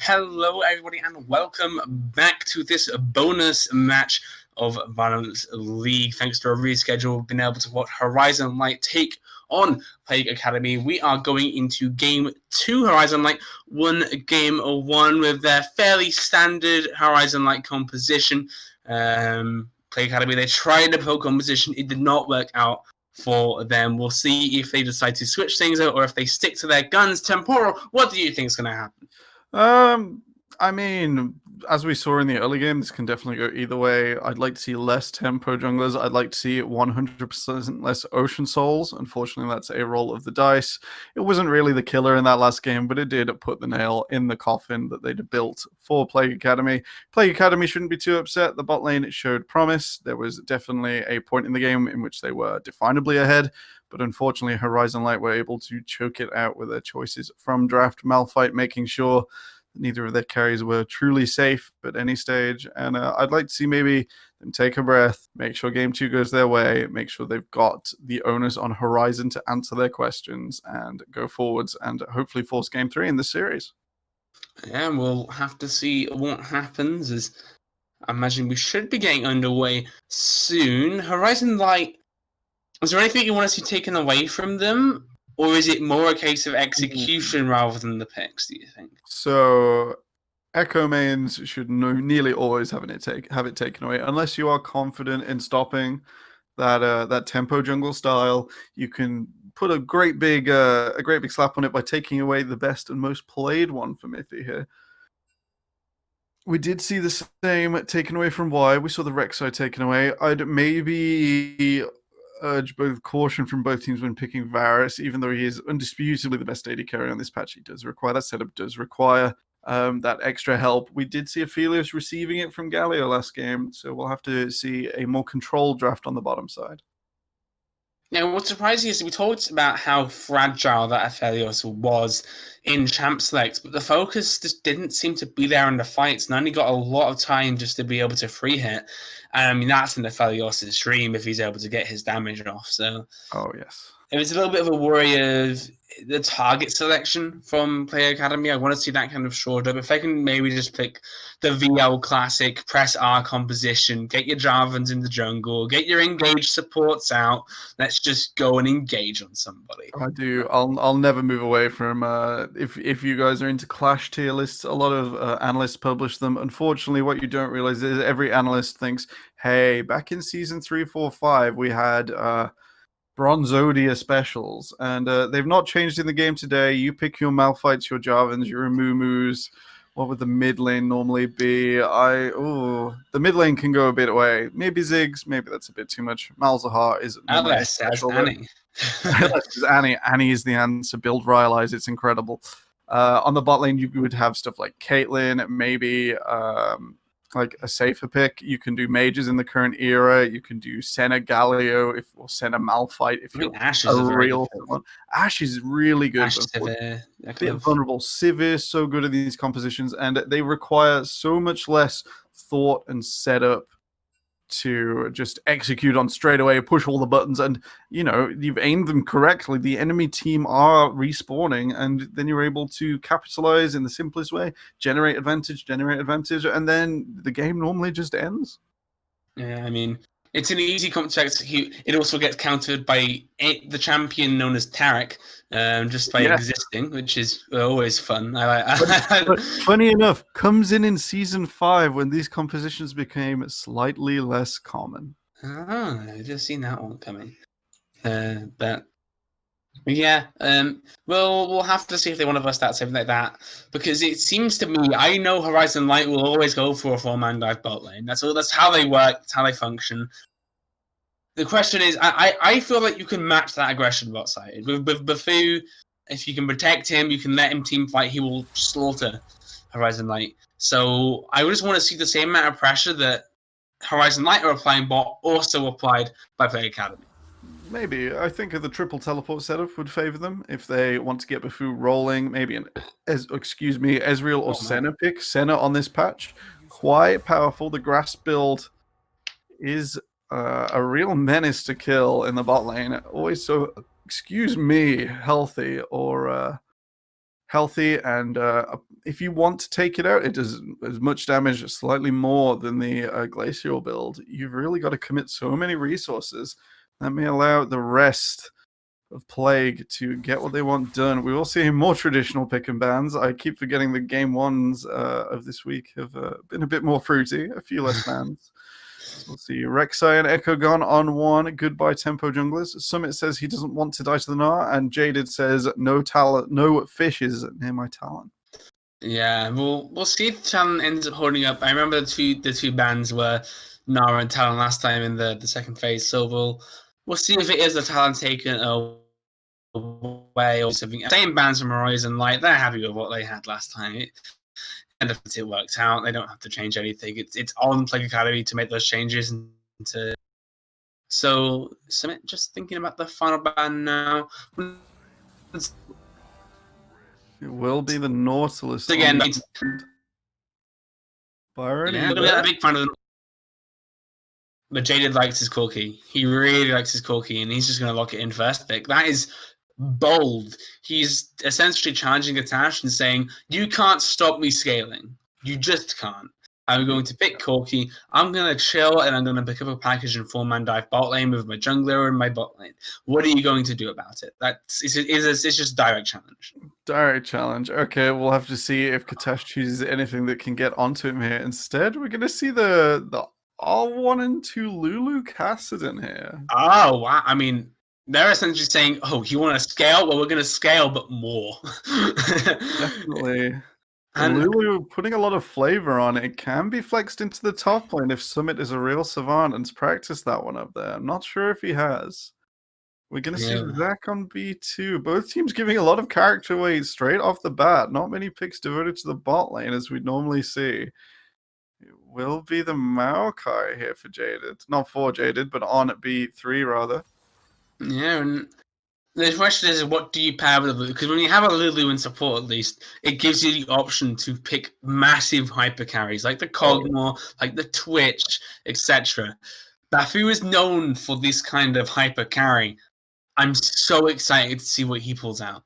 Hello, everybody, and welcome back to this bonus match of Violence League. Thanks to our reschedule, we've been able to watch Horizon Light take on PLGA Academy. We are going into Game 2. Horizon Light won Game 1 with their fairly standard Horizon Light composition. PLGA Academy, they tried a pro composition. It did not work out for them. We'll see if they decide to switch things out or if they stick to their guns. Temporal, what do you think is going to happen? I mean, as we saw in the early game, this can definitely go either way. I'd like to see less tempo junglers. I'd like to see 100% less Ocean Souls. Unfortunately, that's a roll of the dice. It wasn't really the killer in that last game, but it did put the nail in the coffin that they'd built for PLGA Academy. PLGA Academy shouldn't be too upset. The bot lane showed promise. There was definitely a point in the game in which they were definably ahead. But unfortunately, Horizon Light were able to choke it out with their choices from draft. Malphite making sure neither of their carries were truly safe at any stage. And I'd like to see maybe them take a breath, make sure Game 2 goes their way, make sure they've got the onus on Horizon to answer their questions and go forwards and hopefully force Game 3 in this series. Yeah, we'll have to see what happens. As I imagine we should be getting underway soon. Horizon Light, is there anything you want to see taken away from them? Or is it more a case of execution rather than the picks, do you think? So Echo mains should nearly always have it taken away. Unless you are confident in stopping that tempo jungle style, you can put a great big slap on it by taking away the best and most played one for Mithy here. We did see the same taken away from Y. We saw the Rek'Sai taken away. I'd maybe urge both caution from both teams when picking Varus, even though he is undisputably the best AD carry on this patch. He does require that setup, does require that extra help. We did see Aphelios receiving it from Galio last game, so we'll have to see a more controlled draft on the bottom side. Now, what's surprising is we talked about how fragile that Aphelios was in Champ Select, but the focus just didn't seem to be there in the fights, and only got a lot of time just to be able to free hit. I mean, that's in Aphelios' dream if he's able to get his damage off. So, oh yes, it was a little bit of a worry of the target selection from PLGA Academy. I want to see that kind of shored up. If they can maybe just pick the VL classic, press R composition, get your Jarvans in the jungle, get your engage supports out. Let's just go and engage on somebody. I do. I'll never move away from if you guys are into Clash tier lists. A lot of analysts publish them. Unfortunately, what you don't realize is every analyst thinks, hey, back in season 3, 4, 5, we had Bronzodia specials, and they've not changed in the game today. You pick your Malphites, your Jarvans, your Amumus. What would the mid lane normally be? The mid lane can go a bit away. Maybe Ziggs, maybe that's a bit too much. Malzahar is normally special. Annie. Annie. Annie is the answer. Build Ryalize, it's incredible. On the bot lane, you would have stuff like Caitlyn, maybe like a safer pick. You can do mages in the current era. You can do Senna Galio or Senna Malphite if you're Ashe is a real one. Ashe is really good. Ashe Sivir, bit vulnerable. Sivir is so good at these compositions, and they require so much less thought and setup to just execute on straight away, push all the buttons, and you've aimed them correctly. The enemy team are respawning, and then you're able to capitalize in the simplest way, generate advantage, and then the game normally just ends. Yeah, I mean, it's an easy comp to execute. It also gets countered by the champion known as Tarek, just by existing, which is always fun. But funny enough, comes in season 5 when these compositions became slightly less common. I've just seen that one coming. But yeah, we'll have to see if they want to bust out something like that, because it seems to me, I know Horizon Light will always go for a 4-man dive bot lane. That's how they work. That's how they function. The question is, I feel like you can match that aggression bot side with Bufu. If you can protect him, you can let him team fight. He will slaughter Horizon Light. So I just want to see the same amount of pressure that Horizon Light are applying bot also applied by PLGA Academy. Maybe. I think the triple teleport setup would favor them if they want to get Bufu rolling. Maybe Ezreal or Senna pick. Senna on this patch. Quite powerful. The grass build is a real menace to kill in the bot lane. Always so, healthy or healthy, and if you want to take it out, it does as much damage, slightly more than the glacial build. You've really got to commit so many resources that may allow the rest of Plague to get what they want done. We will see more traditional pick and bans. I keep forgetting the game ones of this week have been a bit more fruity, a few less bans. So we'll see Rek'Sai and Echo Gon on 1. Goodbye, Tempo Junglers. Summit says he doesn't want to die to the Gnar, and Jaded says no fishes near my Talon. Yeah, we'll see if Talon ends up holding up. I remember the two bans were Nara and Talon last time in the second phase, so we'll see if it is the Talon taken away or something. Same bans from Horizon Light, they're happy with what they had last time. And if it works out, they don't have to change anything. It's on Plague Academy to make those changes and to. So, Summit, just thinking about the final ban now. It will be the Nautilus Again, Byron, yeah, I'm a big fan of them. But Jaded likes his Corki. He really likes his Corki, and he's just going to lock it in first pick. That is bold. He's essentially challenging Atash and saying, you can't stop me scaling. You just can't. I'm going to pick Corki. I'm going to chill, and I'm going to pick up a package and 4-man dive bot lane with my jungler and my bot lane. What are you going to do about it? It's just a direct challenge. Direct challenge. Okay, we'll have to see if Katash chooses anything that can get onto him here. Instead, we're going to see the R1 and 2 Lulu Cassidon here. Oh, wow. I mean, they're essentially saying, oh, you want to scale? Well, we're going to scale, but more. Definitely. And Lulu putting a lot of flavor on it. It can be flexed into the top lane if Summit is a real savant and's practiced that one up there. I'm not sure if he has. We're going to see Zach on B2. Both teams giving a lot of character weight straight off the bat. Not many picks devoted to the bot lane as we'd normally see. It will be the Maokai here for Jaded. Not for Jaded, but on at B3 rather. Yeah, and the question is, what do you pair with a Lulu? Because when you have a Lulu in support, at least, it gives you the option to pick massive hyper carries, like the Kog'Maw, like the Twitch, etc. Bafu is known for this kind of hyper carry. I'm so excited to see what he pulls out.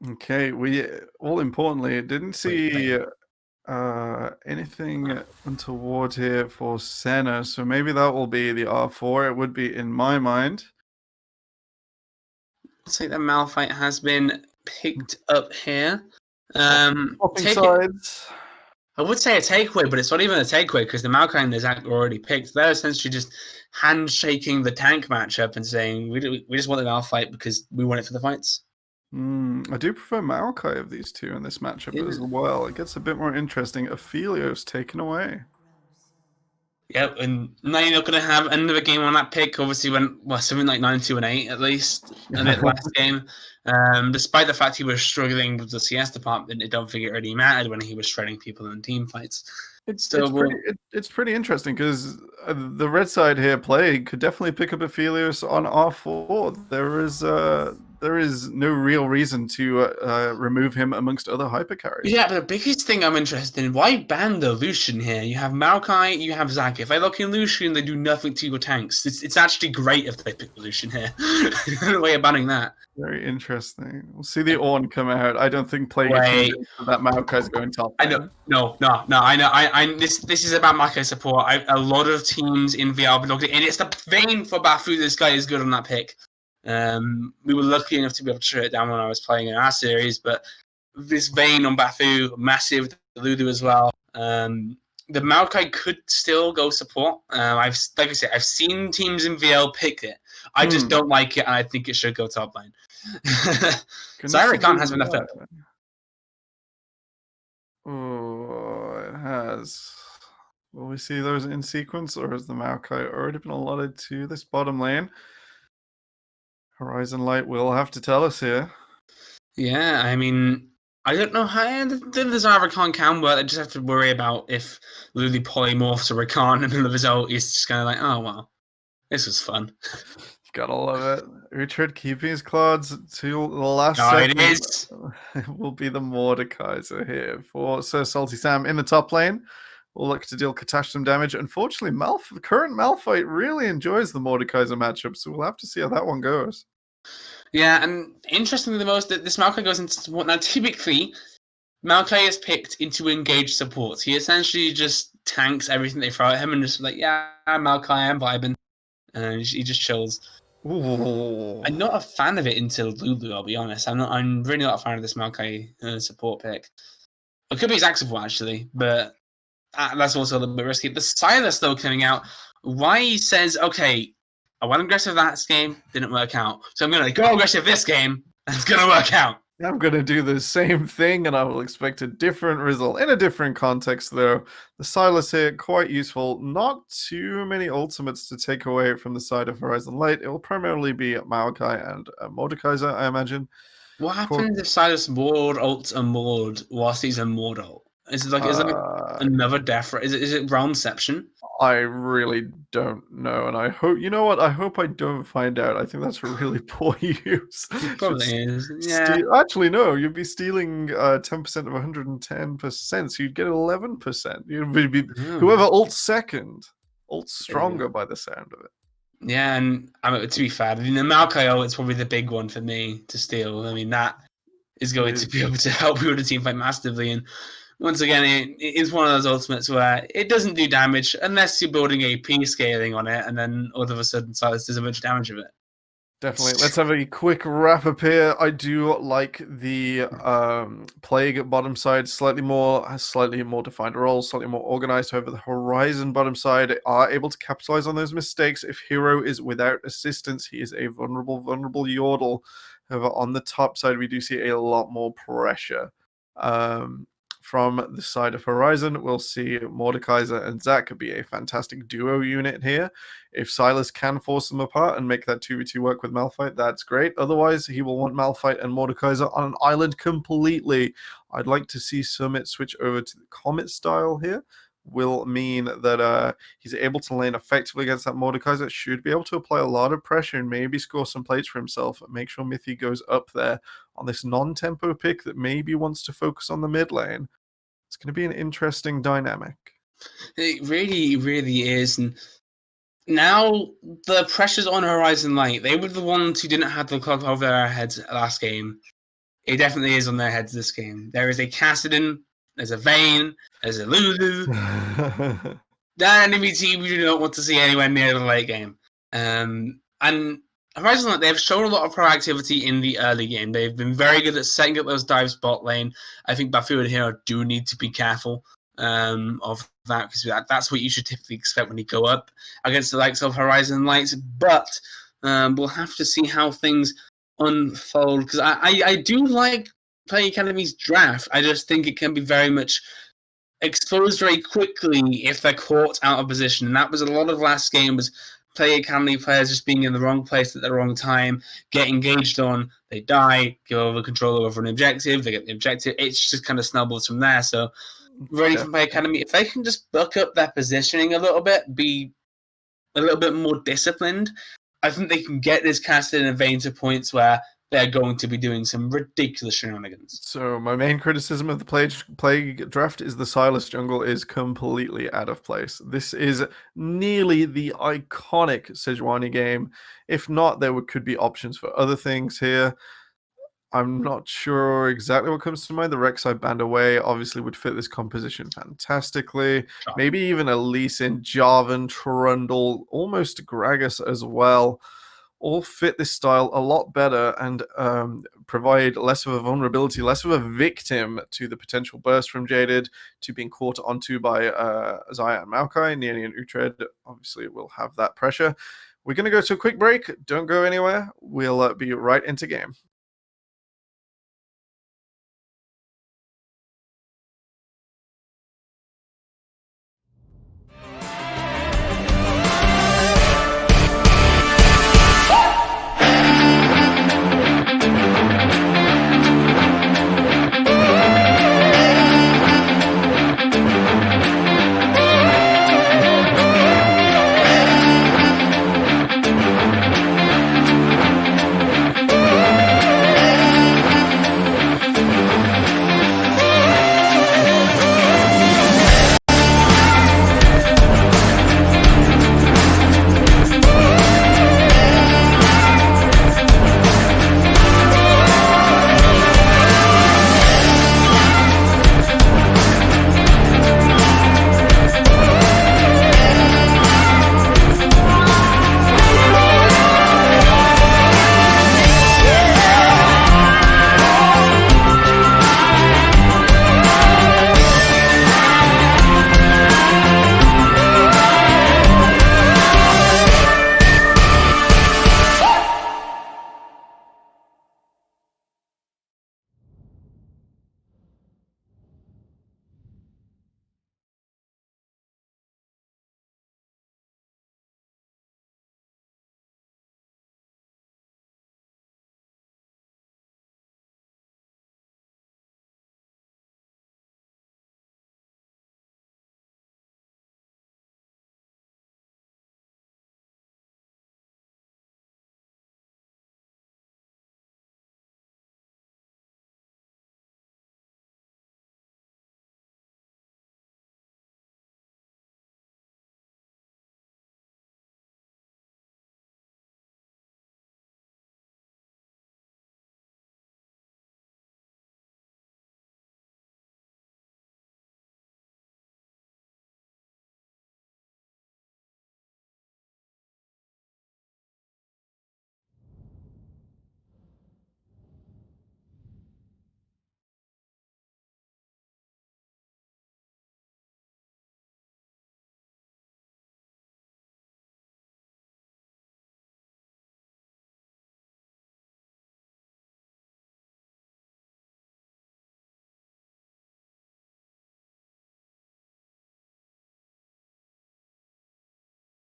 Okay, we all importantly didn't see anything untoward here for Senna, so maybe that will be the R4. It would be in my mind. Looks like the Malphite has been picked up here. Sides. I would say a takeaway, but it's not even a takeaway because the Maokai and the Zach were already picked. They're essentially just handshaking the tank matchup and saying, we just want the Malphite because we want it for the fights. I do prefer Maokai of these two in this matchup as well. It gets a bit more interesting. Aphelios taken away. Yep, and now you're not going to have another game on that pick. Obviously, went something like 9-2 and 8 at least in it last game. Despite the fact he was struggling with the CS department, I don't think it really mattered when he was shredding people in team fights. It's pretty interesting because the red side here, Plague, could definitely pick up Aphelios on R4. There is no real reason to remove him amongst other hyper carries. Yeah, but the biggest thing I'm interested in, why ban the Lucian here? You have Maokai, you have Zach. If they look in Lucian, they do nothing to your tanks. It's actually great if they pick the Lucian here. No way of banning that. Very interesting. We'll see the Ornn come out. I don't think Plague that Maokai's going top. I know. No. I know. This is about Maokai support. A lot of teams in VR have looked at it, and it's the vein for Bafu. This guy is good on that pick. We were lucky enough to be able to shut it down when I was playing in our series, but this vein on Bafu, massive, Lulu as well. The Maokai could still go support. Like I said, I've seen teams in VL pick it. I just don't like it, and I think it should go top lane. Zyra Khan has been left up. Oh, it has. Will we see those in sequence, or has the Maokai already been allotted to this bottom lane? Horizon Light will have to tell us here. Yeah, I mean, I don't know how the Zyra Khan can work. I just have to worry about if Lulu polymorphs or Rakan in the middle of his ult. He's just kind of like, oh, well, this was fun. Gotta love it. Uhtred keeping his clouds to the last second. It is. It will be the Mordekaiser here for Sir Salty Sam in the top lane. We'll look to deal Katash some damage. Unfortunately, current Malphite really enjoys the Mordekaiser matchup, so we'll have to see how that one goes. Yeah, and interestingly, the most that this Maokai goes into support. Now, typically, Maokai is picked into engaged support. He essentially just tanks everything they throw at him and just like, yeah, I'm Maokai, I'm vibing. And he just chills. Ooh. I'm not a fan of it until Lulu, I'll be honest. I'm really not a fan of this Maokai support pick. It could be Zac support, actually, but that's also a little bit risky. The Silas, though, coming out, why says, okay, I went aggressive that game, didn't work out. So I'm going to go aggressive this game, and it's going to work out. I'm going to do the same thing, and I will expect a different result. In a different context, though, the Silas here, quite useful. Not too many ultimates to take away from the side of Horizon Light. It will primarily be Maokai and Mordekaiser, I imagine. What happens if Silas Ward ults a Mord whilst he's a Mord ult? Is it like another death? Is it Realmception? I really don't know, and I hope you know what. I hope I don't find out. I think that's a really poor use. It probably is. Yeah. Actually, no. You'd be stealing 10% of 110%. So you'd get 11%. You'd be whoever ults second, ults stronger by the sound of it. Yeah, and I mean, to be fair, the Maokai ult is probably the big one for me to steal. I mean, that is going to be able to help you with the team fight massively. And once again, it is one of those ultimates where it doesn't do damage unless you're building AP scaling on it, and then all of a sudden Silas does a bunch of damage of it. Definitely. Let's have a quick wrap up here. I do like the Plague bottom side, slightly more defined roles, slightly more organized. However, the Horizon bottom side are able to capitalize on those mistakes. If Hero is without assistance, he is a vulnerable Yordle. However, on the top side, we do see a lot more pressure. From the side of Horizon, we'll see Mordekaiser and Zac be a fantastic duo unit here. If Silas can force them apart and make that 2v2 work with Malphite, that's great. Otherwise, he will want Malphite and Mordekaiser on an island completely. I'd like to see Summit switch over to the Comet style here. Will mean that he's able to lane effectively against that Mordekaiser, should be able to apply a lot of pressure and maybe score some plates for himself. Make sure Mithy goes up there on this non-tempo pick that maybe wants to focus on the mid lane. It's going to be an interesting dynamic. It really, really is. And now the pressure's on Horizon Light. They were the ones who didn't have the clock over their heads last game. It definitely is on their heads this game. There is a Kassadin, there's a Vayne, there's a Lulu. That enemy team we do not want to see anywhere near the late game. And Horizon Light, they've shown a lot of proactivity in the early game. They've been very good at setting up those dives bot lane. I think Bafu and Hero do need to be careful of that, because that's what you should typically expect when you go up against the likes of Horizon Lights. But we'll have to see how things unfold, because I do like Play Academy's draft. I just think it can be very much exposed very quickly if they're caught out of position. And that was a lot of last game, was Play Academy players just being in the wrong place at the wrong time, get engaged on, they die, give over control over an objective, they get the objective. It's just kind of snowballs from there. So really from Play Academy, if they can just buck up their positioning a little bit, be a little bit more disciplined, I think they can get this casted in a vein to points where they're going to be doing some ridiculous shenanigans. So my main criticism of the Plague draft is the Silas jungle is completely out of place. This is nearly the iconic Sejuani game. If not, there could be options for other things here. I'm not sure exactly what comes to mind. The Rek'Sai band away obviously would fit this composition fantastically. Sure. Maybe even a Lee Sin, Jarvan, Trundle, almost Gragas as well. All fit this style a lot better and provide less of a vulnerability, less of a victim to the potential burst from Jaded, to being caught onto by Xayah and Maokai. Nini and Uhtred obviously will have that pressure. We're going to go to a quick break. Don't go anywhere. We'll be right into game.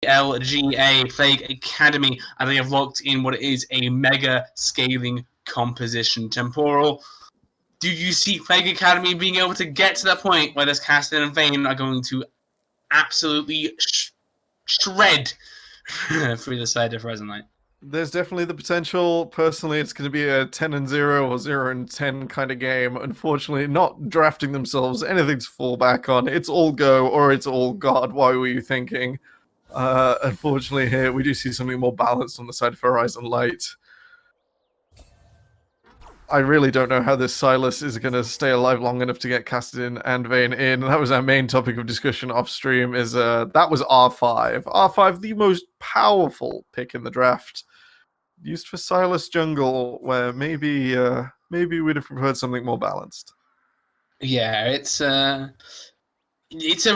PLGA, Plague Academy, and they have locked in what is a mega scaling composition temporal. Do you see Plague Academy being able to get to that point where this Castle and Vayne are going to absolutely shred through the side of Horizon Light? There's definitely the potential. Personally, it's going to be a 10-0 or 0-10 kind of game. Unfortunately, not drafting themselves anything to fall back on. It's all go or it's all God. Why were you thinking? Unfortunately, here we do see something more balanced on the side of Horizon Light. I really don't know how this Silas is going to stay alive long enough to get Cassidin and Vayne in. That was our main topic of discussion off stream. That was R5. R5, the most powerful pick in the draft, used for Silas jungle, where maybe we'd have preferred something more balanced. Yeah, it's something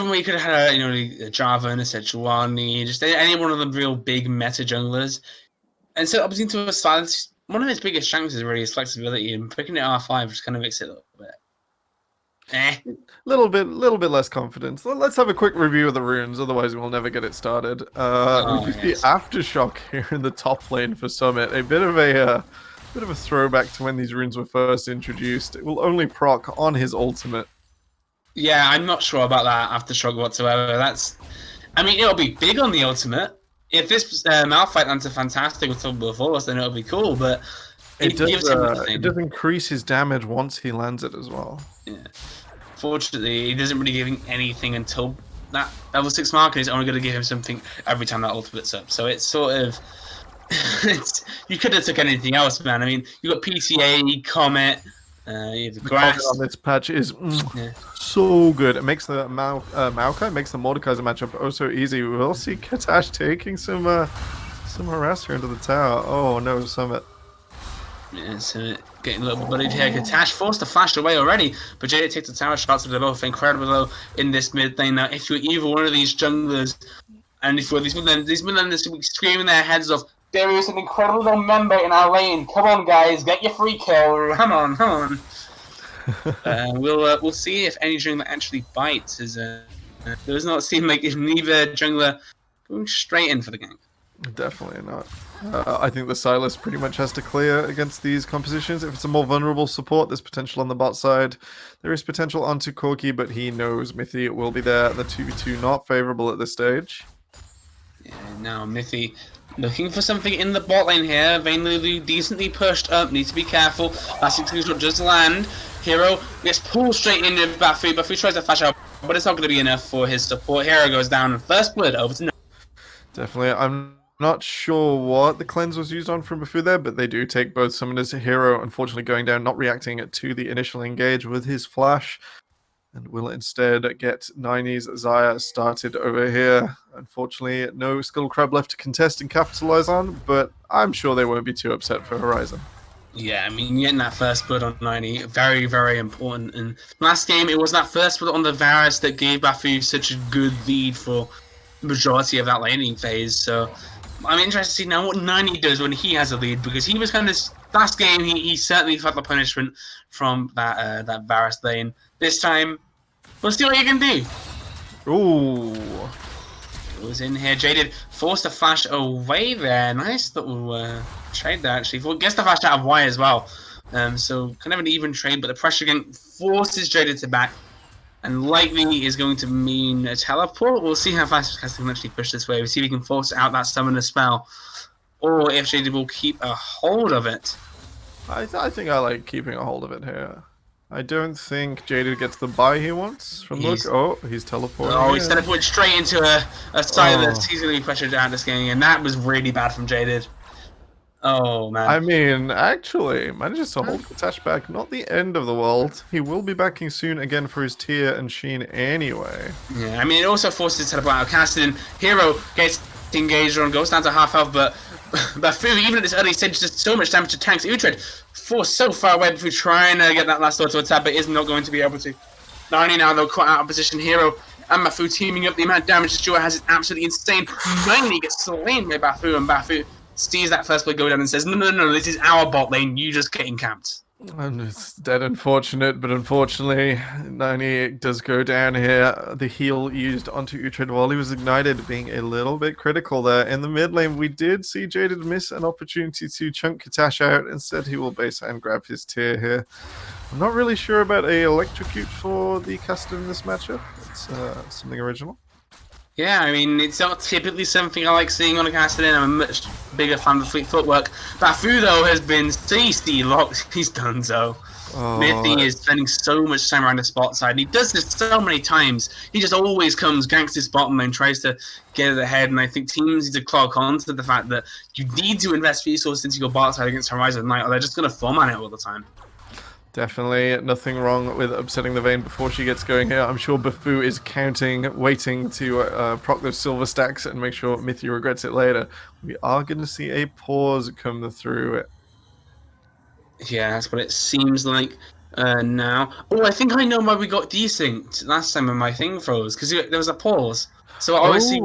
where you could have had a Java and a Sejuani, just any one of the real big meta junglers, and so opposing to a Silas. One of his biggest strengths is really his flexibility, and picking it R5 just kind of makes it a little bit. Little bit less confidence. Let's have a quick review of the runes, otherwise we'll never get it started. We see Aftershock here in the top lane for Summit. A bit of a throwback to when these runes were first introduced. It will only proc on his ultimate. Yeah, I'm not sure about that Aftershock whatsoever. It'll be big on the ultimate. If this Malphite lands a fantastic with Double Force, then it'll be cool, but it does increase his damage once he lands it as well. Yeah. Fortunately, he doesn't really give him anything until that level 6 mark, and he's only going to give him something every time that ultimate's up. So it's sort of... you could have took anything else, man. I mean, you got PTA, Comet, you have the grass. On this patch is so good. It makes the Maokai, makes the Mordekaiser matchup oh so easy. We'll see Katash taking some harass here into the tower. Oh no, Summit. Yeah, so getting a little bit bullied here. Katash forced to flash away already, but Jada takes the tower shots, but they're both incredibly low in this mid lane. Now, if you're either one of these junglers, and if you're these midlanders to be screaming their heads off, there is an incredible low member in our lane. Come on, guys, get your free kill. Come on. We'll see if any jungler actually bites. It does not seem like neither jungler going straight in for the gank. Definitely not. I think the Silas pretty much has to clear against these compositions. If it's a more vulnerable support, there's potential on the bot side. There is potential onto Corki, but he knows Mithy will be there. The 2v2 not favorable at this stage. Yeah, now Mithy looking for something in the bot lane here. Vayne Lulu decently pushed up. Needs to be careful. Last screenshot just land. Hero gets pulled straight into Bafu. Bafu tries to flash out, but it's not going to be enough for his support. Hero goes down. First blood over to no. Definitely. I'm not sure what the cleanse was used on from Bafu there, but they do take both summoners. Hero, unfortunately, going down, not reacting to the initial engage with his flash, and will instead get 90's Xayah started over here. Unfortunately, no Skull Crab left to contest and capitalize on, but I'm sure they won't be too upset for Horizon. Yeah, I mean, getting that first blood on 90, very, very important. And last game, it was that first blood on the Varus that gave Bafu such a good lead for the majority of that laning phase. So I'm interested to see now what 90 does when he has a lead, because he was kind of... Last game, he certainly felt the punishment from that Varus lane. This time, we'll see what you can do. Ooh. It was in here. Jaded forced a flash away there. Nice little trade there, actually. Gets the flash out of Y as well. So kind of an even trade, but the pressure again forces Jaded to back. And likely is going to mean a teleport. We'll see how fast Castor can actually push this way. We'll see if he can force out that summoner spell. Or if Jaded will keep a hold of it. I think I like keeping a hold of it here. I don't think Jaded gets the buy he wants from Look. Oh, he's teleporting. Oh, he's teleported straight into a Silas. He's going to be pressured out this game, and that was really bad from Jaded. Oh, man. I mean, actually, manages to hold Katash back. Not the end of the world. He will be backing soon again for his Tier and Sheen anyway. Yeah, I mean, it also forces teleport out of Cassidin. Hero gets engaged on, goes down to half health, but Bafu, even at this early stage, does so much damage to tanks. Uhtred forced so far away Bafu trying to get that last auto attack, but is not going to be able to. 90 now, though, caught out of position. Hero and Bafu teaming up. The amount of damage Stuart has is absolutely insane. 90 gets slain by Bafu, and Bafu sees that first play go down and says, no, this is our bot lane. You just get encamped. And it's dead unfortunate, but unfortunately, 98 does go down here. The heal used onto Uhtred while he was ignited, being a little bit critical there. In the mid lane, we did see Jaded miss an opportunity to chunk Katash out. Instead, he will base and grab his tier here. I'm not really sure about a electrocute for the caster in this matchup. It's something original. Yeah, I mean, it's not typically something I like seeing on a caster. I'm a much bigger fan of the fleet footwork. Bafu, though, has been CC locked. He's done so. Mithy is spending so much time around the spot side. And he does this so many times. He just always comes, ganks his bottom and tries to get it ahead. And I think teams need to clock on to the fact that you need to invest resources into your bot side against Horizon Knight, or they're just going to form on it all the time. Definitely nothing wrong with upsetting the Vayne before she gets going here. I'm sure Bafu is counting, waiting to proc those silver stacks and make sure Mithy regrets it later. We are going to see a pause come through. Yeah, that's what it seems like now. Oh, I think I know why we got desynced last time when my thing froze, because there was a pause. So I obviously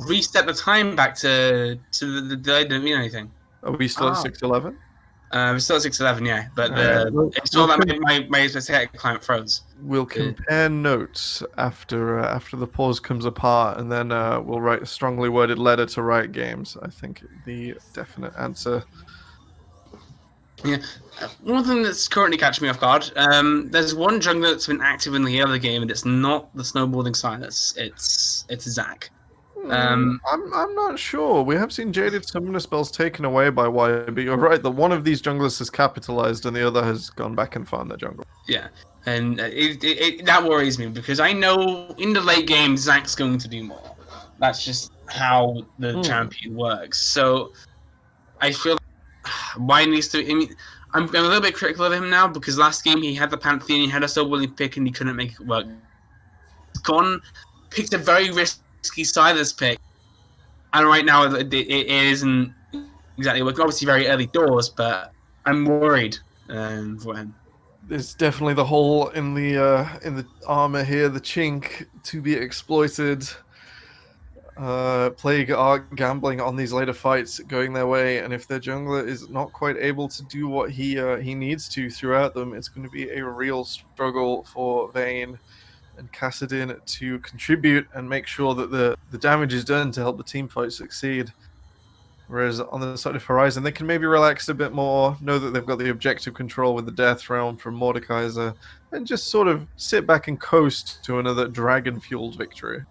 reset the time back to the I didn't mean anything. Are we still at 6:11? We're still at 6:11, yeah, but it's we'll all that my specific client froze. We'll compare notes after the pause comes apart, and then we'll write a strongly worded letter to Riot Games. I think the definite answer. Yeah, one thing that's currently catching me off guard. There's one jungler that's been active in the other game, and it's not the snowboarding Silas. It's Zach. I'm not sure. We have seen Jaded Summoner spells taken away by YB. But you're right that one of these junglers has capitalized and the other has gone back and found their jungle. Yeah, and that worries me because I know in the late game Zach's going to do more. That's just how the champion works. So I feel like why needs to. I mean, I'm a little bit critical of him now because last game he had the Pantheon, he had a snowboarding pick, and he couldn't make it work. Gone, picked a very risky Silas pick, and right now it isn't exactly working. Obviously, very early doors, but I'm worried for him. There's definitely the hole in the armor here, the chink to be exploited. Plague are gambling on these later fights going their way, and if their jungler is not quite able to do what he needs to throughout them, it's going to be a real struggle for Vayne and Kassadin to contribute and make sure that the damage is done to help the team fight succeed. Whereas on the side of Horizon, they can maybe relax a bit more, know that they've got the objective control with the Death Realm from Mordekaiser, and just sort of sit back and coast to another dragon-fueled victory.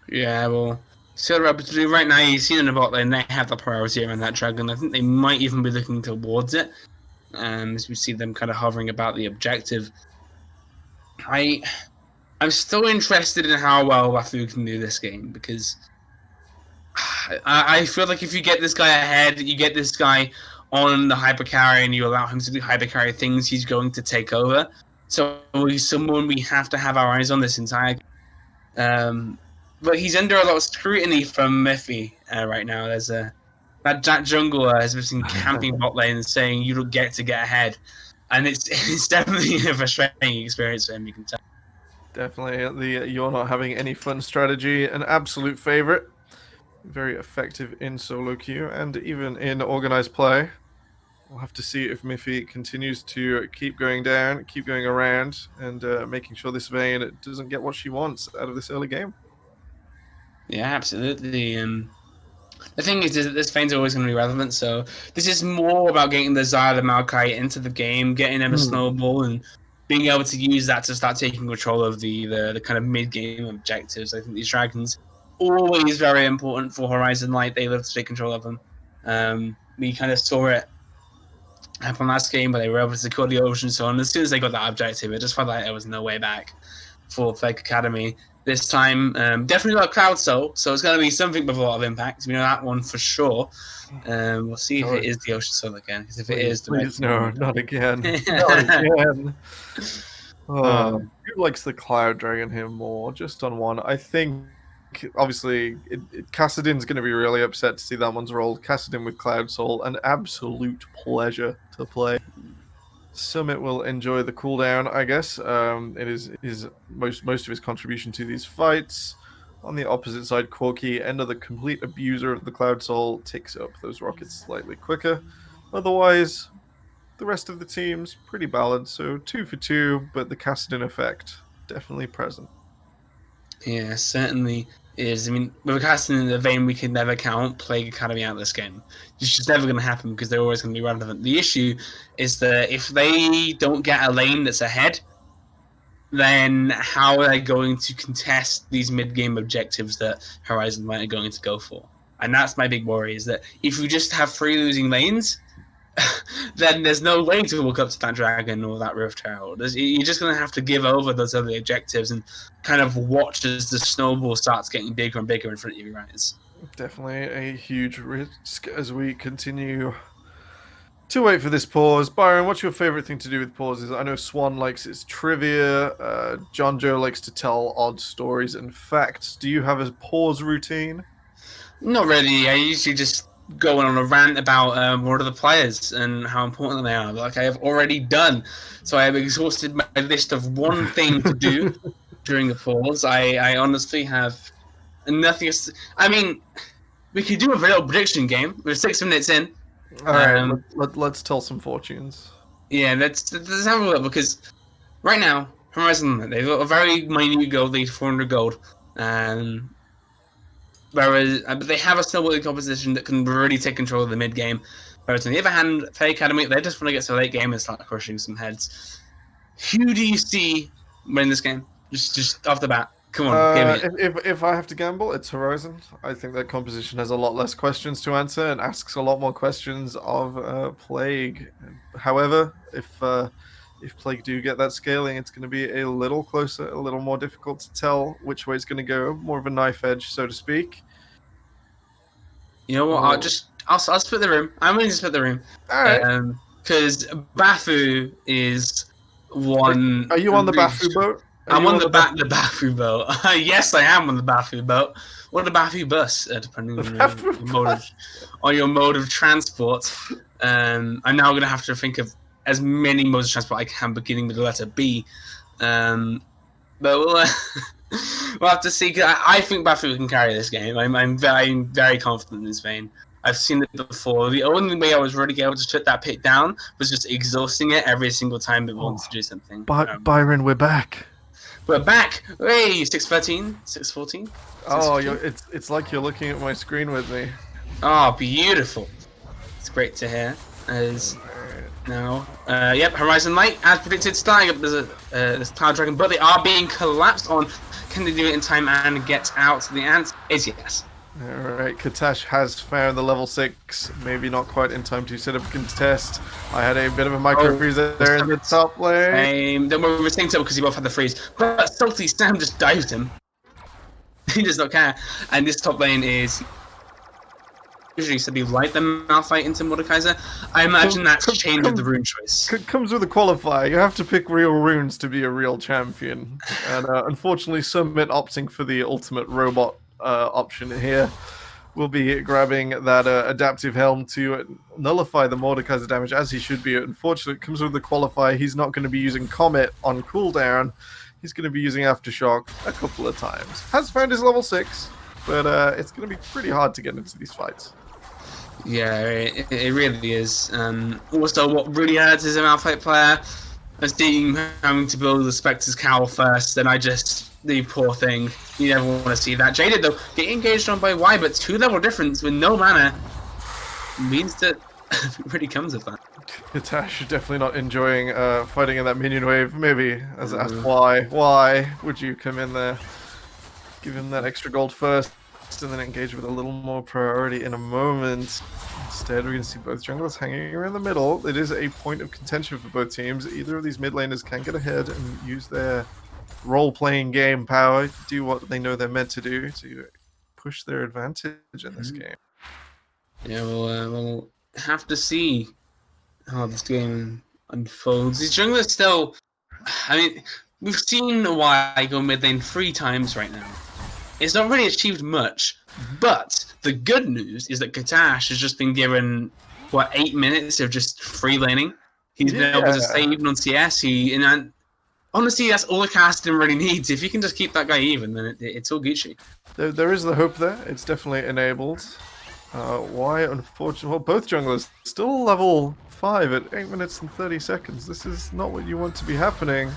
Yeah, well, so right now you've seen in the bot lane, they have the priority around that dragon. I think they might even be looking towards it, as we see them kind of hovering about the objective. I'm still interested in how well Wafu can do this game because I feel like if you get this guy ahead, you get this guy on the hypercarry and you allow him to do hypercarry things, he's going to take over. So he's someone we have to have our eyes on this entire game. But he's under a lot of scrutiny from Miffy right now. There's that Jack jungler has been camping bot lane and saying you don't get ahead. And it's definitely a frustrating experience for him, you can tell. Definitely the you're not having any fun strategy, an absolute favorite. Very effective in solo queue and even in organized play. We'll have to see if Miffy continues to keep going down, keep going around, and making sure this Vayne doesn't get what she wants out of this early game. Yeah, absolutely. The thing is that this Vayne's always going to be relevant, so this is more about getting the Xayah, the Maokai into the game, getting them a snowball, and being able to use that to start taking control of the kind of mid-game objectives. I think these dragons always very important for Horizon Light. They love to take control of them. We kind of saw it happen last game, but they were able to secure the Ocean Soul, and as soon as they got that objective, it just felt like there was no way back for Plague Academy. This time, definitely got Cloud Soul, so it's going to be something with a lot of impact. We know that one for sure. We'll see if it is the Ocean Soul again, because if it is, please, no, not again. Not again. Who likes the Cloud Dragon here more? Just on one. I think, obviously, Kassadin's going to be really upset to see that one's rolled. Kassadin with Cloud Soul, an absolute pleasure to play. Summit will enjoy the cooldown, I guess. It is most of his contribution to these fights. On the opposite side, Corki, another complete abuser of the Cloud Soul, ticks up those rockets slightly quicker. Otherwise, the rest of the teams pretty balanced. So 2 for 2, but the Kassadin effect definitely present. Yeah, certainly is. I mean, with casting in the vein, we can never count Plague Academy out of this game. It's just never going to happen because they're always going to be relevant. The issue is that if they don't get a lane that's ahead, then how are they going to contest these mid-game objectives that Horizon Light are going to go for? And that's my big worry, is that if you just have 3 losing lanes, then there's no way to walk up to that dragon or that Rift Herald. You're just going to have to give over those other objectives and kind of watch as the snowball starts getting bigger and bigger in front of your eyes. Definitely a huge risk as we continue to wait for this pause. Byron, what's your favorite thing to do with pauses? I know Swan likes its trivia. John Joe likes to tell odd stories and facts. Do you have a pause routine? Not really. I usually just go on a rant about one of the players and how important they are, like I have already done. So I have exhausted my list of one thing to do during the pause. I honestly have nothing. I mean, we could do a real prediction game. We're 6 minutes in. All right, let's tell some fortunes. Yeah, let's have a look, because right now, Horizon, they've got a very minute gold lead, 400 gold. Whereas, but they have a snowballing composition that can really take control of the mid game. Whereas on the other hand, Fake Academy, they just want to get to the late game and start crushing some heads. Who do you see win this game? Just off the bat. Come on, give me it. If I have to gamble, it's Horizon. I think that composition has a lot less questions to answer and asks a lot more questions of Plague. However, if Plague do get that scaling, it's going to be a little closer, a little more difficult to tell which way it's going to go. More of a knife edge, so to speak. You know what? I'll split the room. I'm willing to split the room. All right. Because Bafu is one. Are you on the Bafu boat? I'm on the Bafu boat. Yes, I am on the Bafu boat. Or the Bafu bus, depending on your mode of transport. I'm now going to have to think of as many modes of transport I can, beginning with the letter B. But we'll have to see. I think Bafu can carry this game. I'm very confident in this vein. I've seen it before. The only way I was really able to shut that pick down was just exhausting it every single time it wants to do something. Byron, we're back. We're back. Hey, 613, 614. Oh, it's like you're looking at my screen with me. Oh, beautiful. It's great to hear. Now, yep, Horizon Light, as predicted, starting up this Cloud Dragon, but they are being collapsed on. Can they do it in time and get out? The answer is yes. Alright, Katash has found the level 6, maybe not quite in time to set up a contest. I had a bit of a micro freeze there in the top lane. Then we were saying so because he both had the freeze, but Salty Sam just dived him. He does not care. And this top lane is usually said he light the Malphite into Mordekaiser. I imagine that's changed with the rune choice. Comes with a qualifier. You have to pick real runes to be a real champion. And unfortunately, Summit opting for the ultimate robot option here will be grabbing that adaptive helm to nullify the Mordekaiser damage, as he should be. Unfortunately, it comes with the qualifier. He's not going to be using Comet on cooldown. He's going to be using Aftershock a couple of times. Has found his level 6, but it's going to be pretty hard to get into these fights. Yeah, it really is. Also, what really hurts as a Malphite player, as seeing having to build the Spectre's Cowl first, then the poor thing. You never want to see that. Jaded, though, getting engaged on by Y, but 2-level difference with no mana means that it really comes with that. Katash definitely not enjoying fighting in that minion wave. Maybe as asked why would you come in there, give him that extra gold first, and then engage with a little more priority in a moment. Instead, we're going to see both junglers hanging around the middle. It is a point of contention for both teams. Either of these mid laners can get ahead and use their role-playing game power, do what they know they're meant to do to push their advantage in this game. Yeah, we'll have to see how this game unfolds. These junglers still... I mean, we've seen Y go mid lane 3 times right now. It's not really achieved much, but the good news is that Katash has just been given, 8 minutes of just free laning. He's been able to stay even on CS. Honestly, that's all the casting really needs. If you can just keep that guy even, then it's all Gucci. There is the hope there. It's definitely enabled. Why, unfortunately, well, both junglers still level 5 at 8 minutes and 30 seconds. This is not what you want to be happening.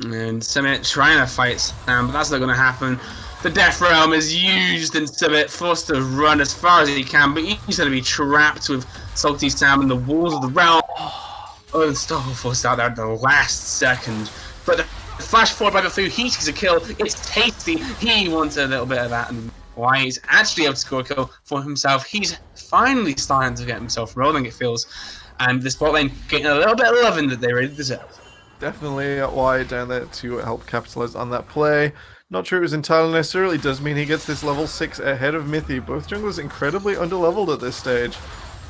And Summit trying to fight Sam, but that's not going to happen. The Death Realm is used, and Summit forced to run as far as he can, but he's going to be trapped with Salty Sam in the walls of the realm. Oh, and Stopper forced out there at the last second. But the flash forward by Bafoo, he sees a kill. It's tasty. He wants a little bit of that, and why he's actually able to score a kill for himself. He's finally starting to get himself rolling, it feels. And this bot lane getting a little bit of loving that they really deserve. Definitely wide down there to help capitalize on that play. Not sure it was entirely necessarily. Does mean he gets this level 6 ahead of Mithy. Both junglers incredibly underleveled at this stage.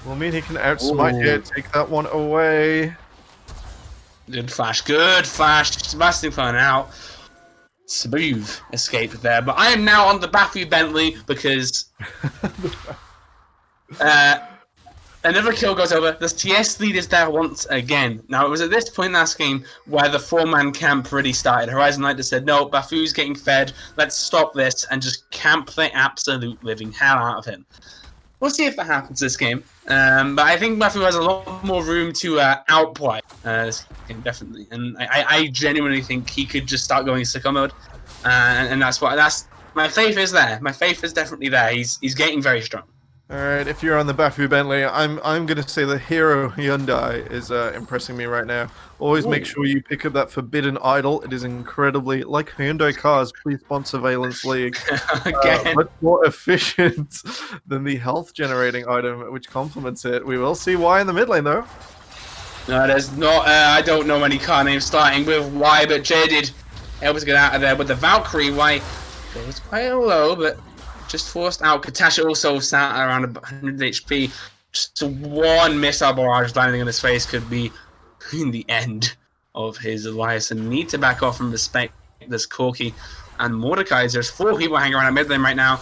Will mean he can outsmite here, take that one away. Good flash, good flash. Sebastian flying out. Smooth escape there. But I am now on the Bafoo Bentley because another kill goes over. The CS lead is there once again. Now, it was at this point last game where the 4-man camp really started. Horizon Light just said, no, Bafoo's getting fed. Let's stop this and just camp the absolute living hell out of him. We'll see if that happens this game. But I think Bafoo has a lot more room to outplay this game, definitely. And I genuinely think he could just start going sicko mode. And that's my faith is there. My faith is definitely there. He's getting very strong. All right, if you're on the Bafoo Bentley, I'm gonna say the Hero Hyundai is impressing me right now. Always make sure you pick up that Forbidden Idol. It is incredibly like Hyundai cars. Please sponsor Valence League. Much more efficient than the health generating item, which complements it. We will see why in the mid lane though. No, there's not. I don't know any car names starting with Y, but Jaded able to get out of there with the Valkyrie. Y goes quite low, but just forced out. Katasha also sat around 100 HP. Just one missile barrage landing on his face could be in the end of his Elias, and need to back off and respect this Corki and Mordecai. There's 4 people hanging around mid lane right now.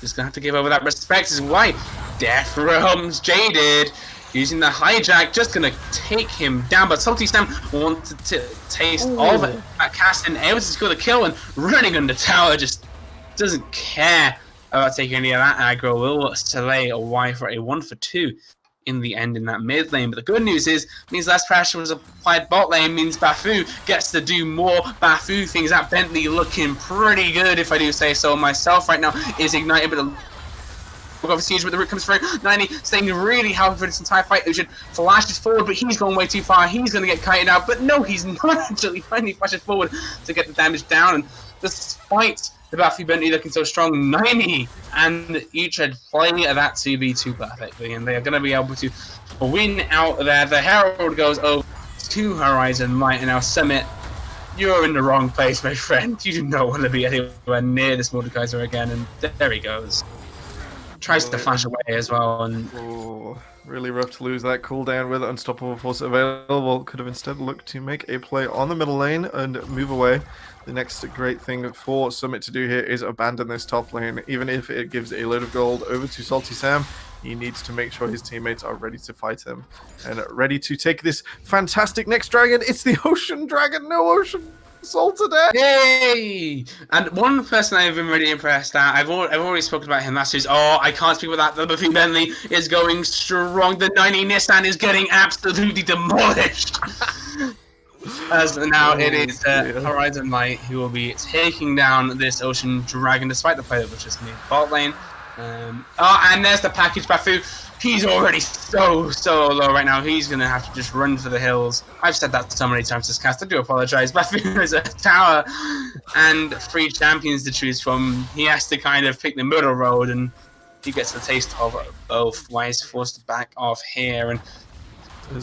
Just gonna have to give over that respect as why Death Realms Jaded using the hijack, just gonna take him down. But Salty Sam wanted to taste of it. That cast and able to score the kill, and running on the tower just doesn't care about taking any of that aggro. Will Soleil a Y for a 1-for-2 in the end in that mid lane. But the good news is, means less pressure was applied bot lane, means Bafoo gets to do more Bafoo things. That Bentley looking pretty good, if I do say so myself right now, is ignited, but obviously but the root comes through. 90 staying really healthy for this entire fight. Ocean flashes forward, but he's gone way too far. He's going to get kited out, but no, he's not actually. Finally flashes forward to get the damage down, and despite the Bafoo Bentley looking so strong, 90 and Utrecht playing that 2v2 perfectly, and they are going to be able to win out there. The Herald goes over to Horizon Light, and now Summit, you're in the wrong place, my friend. You do not want to be anywhere near this Mordekaiser again, and there he goes. Tries to flash away as well, and really rough to lose that cooldown with Unstoppable Force available. Could have instead looked to make a play on the middle lane and move away. The next great thing for Summit to do here is abandon this top lane. Even if it gives a load of gold over to Salty Sam, he needs to make sure his teammates are ready to fight him and ready to take this fantastic next dragon. It's the Ocean Dragon, no Ocean Soul today. Yay! And one person I've been really impressed at, I've already spoken about him last year. Oh, I can't speak about that. The Bafoo Bentley is going strong. The 90 Nissan is getting absolutely demolished. As now it is Horizon Light who will be taking down this Ocean Dragon, despite the play that was just made bot lane. And there's the package Bafoo. He's already so low right now. He's going to have to just run for the hills. I've said that so many times this cast. I do apologize. Bafoo is a tower and 3 champions to choose from. He has to kind of pick the middle road, and he gets the taste of both. Why he's forced to back off here, and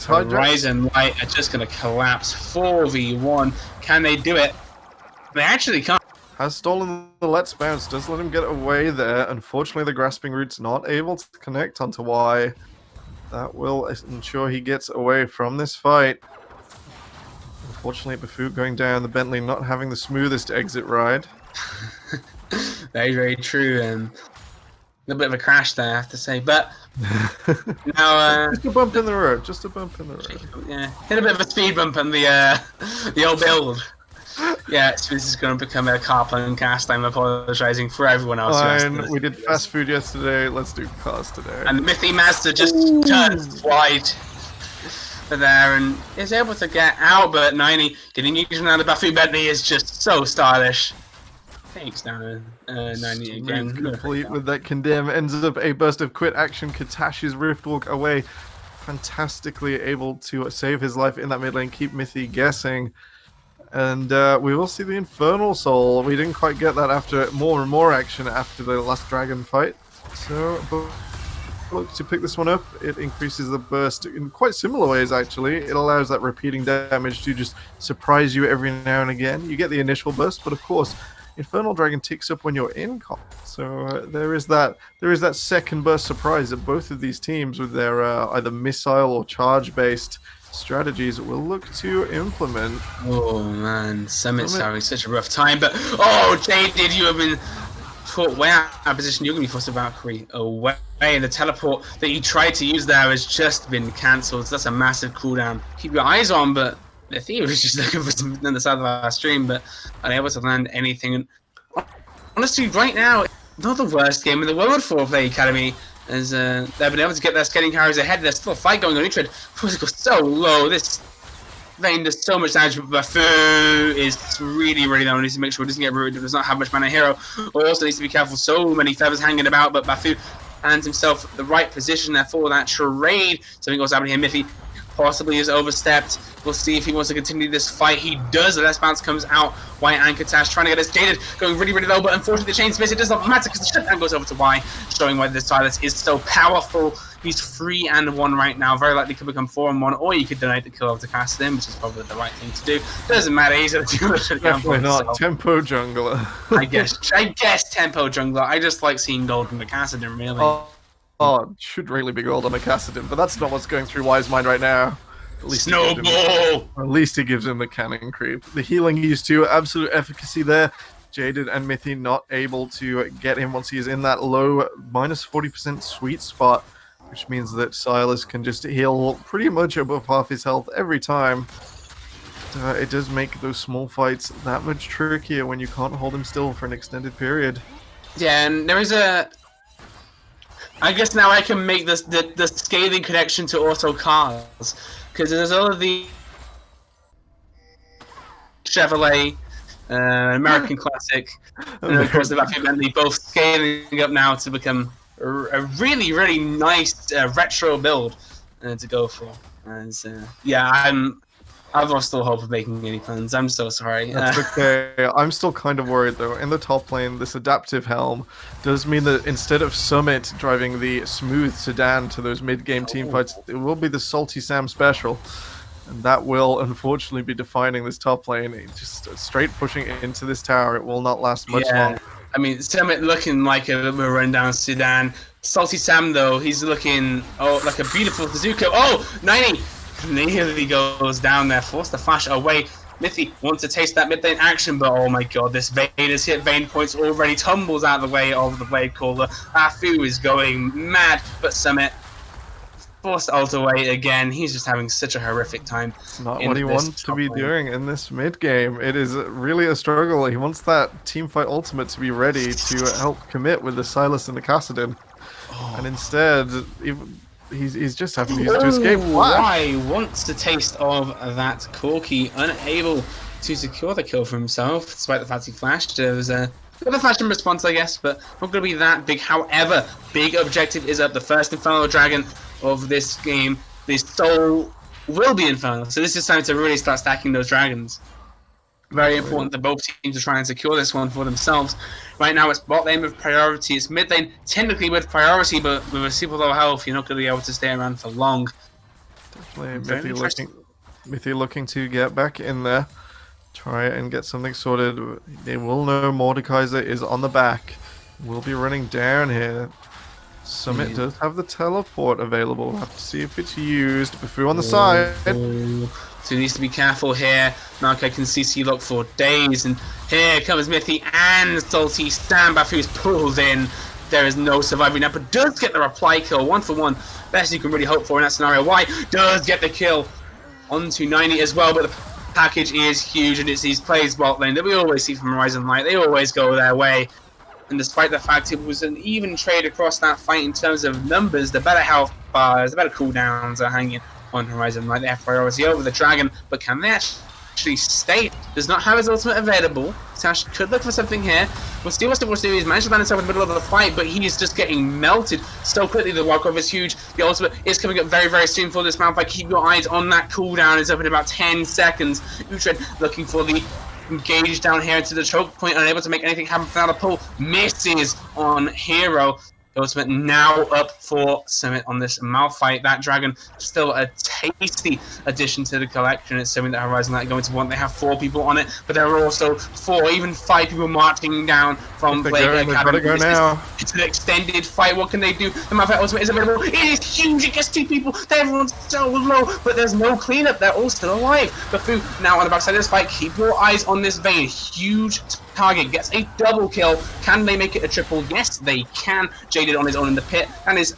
Horizon Light are just going to collapse 4v1. Can they do it? They actually can't. Has stolen the Let's Bounce, does let him get away there. Unfortunately, the Grasping Root's not able to connect onto Y. That will ensure he gets away from this fight. Unfortunately, Bafoo going down, the Bentley not having the smoothest exit ride. Very, very true. And a bit of a crash there, I have to say. But now, just a bump in the road. Just a bump in the road. Yeah, hit a bit of a speed bump on the old build. Yeah, so this is going to become a carplan cast. I'm apologizing for everyone else who has to Fine, listen we did to fast this. food yesterday. Let's do cars today. And Mythy Master just turns wide there and is able to get out, but 90 getting used around the Buffy Bentley is just so stylish. Takes down 90 again. Complete with that condemn. Ends up a burst of quit action. Katash's Riftwalk away. Fantastically able to save his life in that mid lane, keep Mythy guessing. And we will see the Infernal Soul. We didn't quite get that after more and more action after the last dragon fight. So, look to pick this one up. It increases the burst in quite similar ways, actually. It allows that repeating damage to just surprise you every now and again. You get the initial burst, but of course, Infernal Dragon ticks up when you're in comp. So there is that second burst surprise that both of these teams, with their either missile or charge-based strategies, will look to implement. Oh man, Summit's having such a rough time, but oh, Jaded, you have been caught way out of position. You're going to be forced to Valkyrie away, and the teleport that you tried to use there has just been cancelled. So that's a massive cooldown. Keep your eyes on, but the Thea was just looking for something on the side of our stream, but unable to land anything. And honestly, right now, not the worst game in the world for Play Academy, as they've been able to get their skating carriers ahead. There's still a fight going on. Utrecht goes so low. This Vayne does so much damage, but Bafu is really low. Needs to make sure it doesn't get rooted. Does not have much mana hero. Also needs to be careful. So many feathers hanging about, but Bafu finds himself the right position there for that trade. Something goes happening here. Mythy possibly is overstepped. We'll see if he wants to continue this fight. He does. The last bounce comes out. White and Katash trying to get us Jaded, going really low, but unfortunately the chain's missed. It does not matter because the shutdown goes over to Y, showing why this Silas is so powerful. He's 3-1 right now. Very likely could become 4-1, or you could donate the kill over to Cassidin, which is probably the right thing to do. Doesn't matter. He's going to do the shutdown. Definitely not tempo jungler. I guess tempo jungler. I just like seeing gold in the Cassidin, really. Oh, it should really be gold on the Cassidin, but that's not what's going through Y's mind right now. At least Snowball! At least he gives him the cannon creep. The healing he used to, absolute efficacy there. Jaded and Mythy not able to get him once he is in that low minus 40% sweet spot, which means that Silas can just heal pretty much above half his health every time. It does make those small fights that much trickier when you can't hold him still for an extended period. Yeah, and there is a... I guess now I can make this the scathing connection to auto cars, because there's all of the Chevrolet, American Classic, and of course the Buffy Bentley, both scaling up now to become a really nice retro build to go for. And yeah, I've lost all hope of making any plans. I'm so sorry. That's okay. I'm still kind of worried though. In the top lane, this adaptive helm does mean that instead of Summit driving the smooth sedan to those mid-game team fights, it will be the Salty Sam special. And that will unfortunately be defining this top lane. Just straight pushing into this tower. It will not last much longer. I mean, Summit looking like a rundown sedan. Salty Sam though, he's looking like a beautiful Suzuka. Oh, 90! Nearly goes down there, forced the flash away. Mythy wants to taste that mid-lane action, but oh my god, this Vayne has hit Vayne points already, tumbles out of the way of the Blade Caller. Afu is going mad, but Summit forced ult away again. He's just having such a horrific time. It's not what he wants to be doing in this mid-game. It is really a struggle. He wants that teamfight ultimate to be ready to help commit with the Silas and the Cassidin. And instead, he's just having to use it to escape. Why wants to taste of that Corki, unable to secure the kill for himself, despite the fact he flashed. There was a bit of a flash in response, I guess, but not going to be that big. However, big objective is up. The first Infernal Dragon of this game. This soul will be Infernal, so this is time to really start stacking those dragons. Very important that both teams are trying to secure this one for themselves. Right now, it's bot lane with priority. It's mid lane technically with priority, but with a super low health, you're not going to be able to stay around for long. Definitely Mythy looking to get back in there. Try and get something sorted. They will know Mordekaiser is on the back. We'll be running down here. Summit does have the teleport available. We'll have to see if it's used. Bafu on the side. So he needs to be careful here. Narco can CC lock for days, and here comes Mythy and Salty Sam. Bafu's pulled in. There is no surviving now, but does get the reply kill. 1 for 1. Best you can really hope for in that scenario. Y does get the kill onto 90 as well, but the package is huge, and it's these plays bot lane that we always see from Horizon Light. They always go their way. And despite the fact it was an even trade across that fight in terms of numbers, the better health bars, the better cooldowns are hanging on Horizon Light. They have priority over the Dragon, but can they actually stay? Does not have his ultimate available. Sash could look for something here. We'll see what Steel He's managed to land himself in the middle of the fight, but he is just getting melted so quickly. The walk-off is huge. The ultimate is coming up very, very soon for this Malphite. Keep your eyes on that cooldown. It's up in about 10 seconds. Utrecht looking for the engage down here into the choke point, unable to make anything happen without a pull. Misses on Hero. Ultimate now up for Summit on this Malphite. That Dragon still a tasty addition to the collection. It's something that Horizon Light are going to want. They have 4 people on it, but there are also 4, even 5 people marching down from PLGA Academy. Go now. It's an extended fight. What can they do? The Malphite Ultimate is available. It is huge. It gets 2 people. Everyone's so low, but there's no cleanup. They're all still alive. Bufu now on the backside of this fight. Keep your eyes on this Vayne. Huge target. Gets a double kill. Can they make it a triple? Yes, they can. Jaded on his own in the pit, and is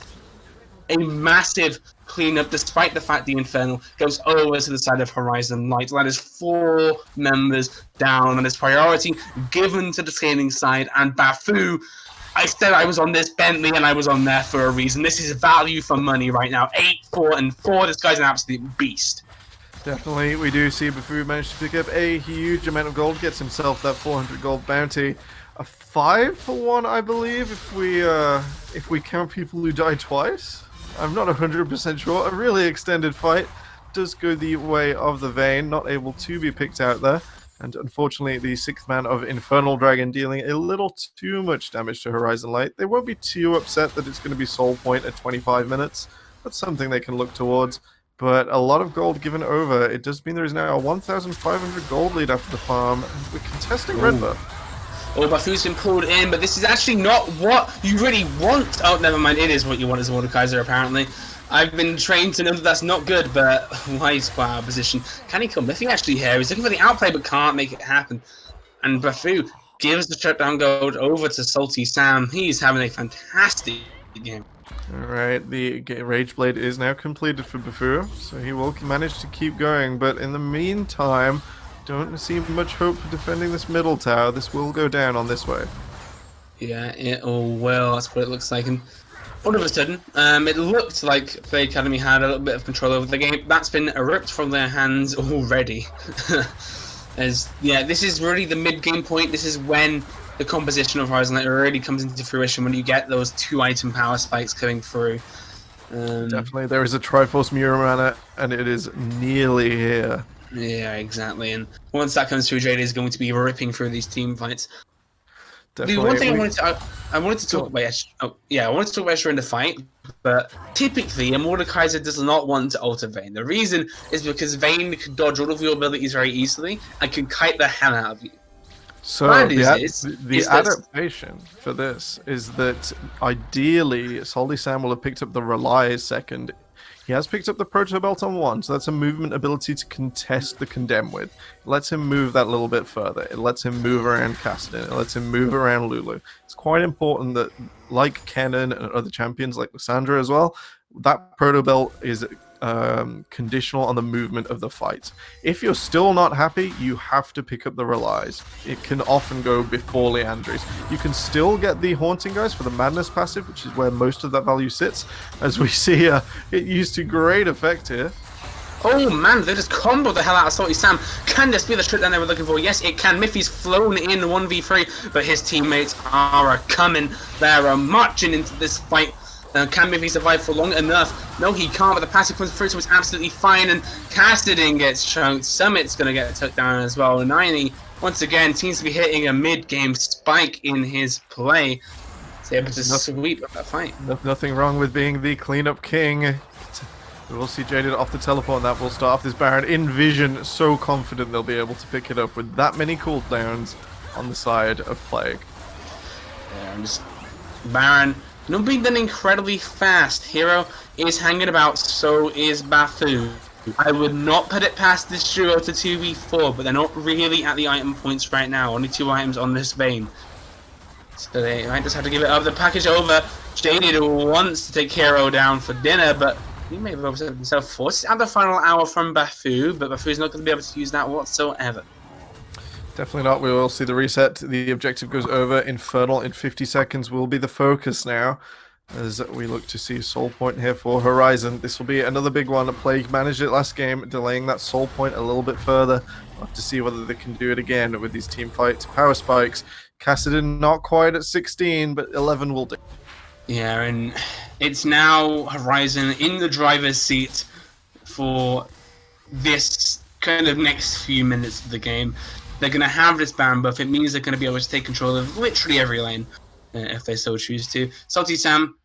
a massive cleanup despite the fact the Infernal goes over to the side of Horizon Light. That is 4 members down, and it's priority given to the scaling side. And Bufu, I said I was on this Bentley and I was on there for a reason. This is value for money right now. 8, 4, and 4. This guy's an absolute beast. Definitely, we do see Bufu manage to pick up a huge amount of gold, gets himself that 400 gold bounty. A 5 for 1, I believe, if we count people who die twice. I'm not 100% sure. A really extended fight does go the way of the Vayne, not able to be picked out there. And unfortunately, the 6th man of Infernal Dragon dealing a little too much damage to Horizon Light. They won't be too upset that it's going to be Soul Point at 25 minutes. That's something they can look towards. But a lot of gold given over. It does mean there is now a 1,500 gold lead after the farm. And we're contesting Red Buff. Oh, Bufu's been pulled in, but this is actually not what you really want. Oh, never mind. It is what you want as a Mordekaiser, apparently. I've been trained to know that that's not good, but why is quite out of position? Can he kill Miffy actually here? He's looking for the outplay, but can't make it happen. And Bufu gives the shutdown gold over to Salty Sam. He's having a fantastic game. Alright, the Rage Blade is now completed for Bufu, so he will manage to keep going, but in the meantime, don't see much hope for defending this middle tower. This will go down on this way. Yeah, it all will. That's what it looks like. And all of a sudden, it looked like PLGA Academy had a little bit of control over the game. That's been ripped from their hands already. This is really the mid-game point. This is when the composition of Horizon Light really comes into fruition, when you get those 2-item power spikes coming through. Definitely, there is a Triforce Muramana, and it is nearly here. Yeah, exactly. And once that comes through, Jade is going to be ripping through these team fights. Definitely. The one thing I wanted to talk about Estra in the fight, but typically a Mordekaiser does not want to alter Vayne. The reason is because Vayne can dodge all of your abilities very easily and can kite the hell out of you. So the adaptation for this is that ideally Salty Sam will have picked up the Rely second. He has picked up the Proto Belt on 1, so that's a movement ability to contest the Condemn with. It lets him move that little bit further. It lets him move around Kassadin. It lets him move around Lulu. It's quite important that, like Kennen and other champions like Lissandra as well, that Proto Belt is conditional on the movement of the fight. If you're still not happy, you have to pick up the Relies. It can often go before Leandries. You can still get the Haunting guys for the Madness passive, which is where most of that value sits. As we see, it used to great effect here. Oh man, they just comboed the hell out of Salty Sam. Can this be the shutdown they were looking for? Yes, it can. Miffy's flown in 1v3, but his teammates are coming. They're marching into this fight. Can Miffy survive for long enough? No, he can't, but the passive comes through, so it's absolutely fine. And Kassadin gets chunked. Summit's going to get took down as well. And 90, once again, seems to be hitting a mid-game spike in his play. He's able to sweep that fight. Nothing wrong with being the cleanup king. We will see Jaded off the teleport, and that will start off this Baron in vision. So confident they'll be able to pick it up with that many cooldowns on the side of Plague. Yeah, and just Baron. Not being done incredibly fast. Hero is hanging about, so is Bufu. I would not put it past this duo to 2v4, but they're not really at the item points right now. Only 2 items on this Vayne. So they might just have to give it up. The package over. Jaded wants to take Hero down for dinner, but He may have overstepped himself forced at the final hour from Bafu, but Bafu's not going to be able to use that whatsoever. Definitely not. We will see the reset. The objective goes over. Infernal in 50 seconds will be the focus now, as we look to see Soul Point here for Horizon. This will be another big one. Plague managed it last game, delaying that Soul Point a little bit further. We'll have to see whether they can do it again with these team fight power spikes. Cassidon not quite at 16, but 11 will do. Yeah, and it's now Horizon in the driver's seat for this kind of next few minutes of the game. They're going to have this Baron buff. It means they're going to be able to take control of literally every lane if they so choose to. Salty Sam,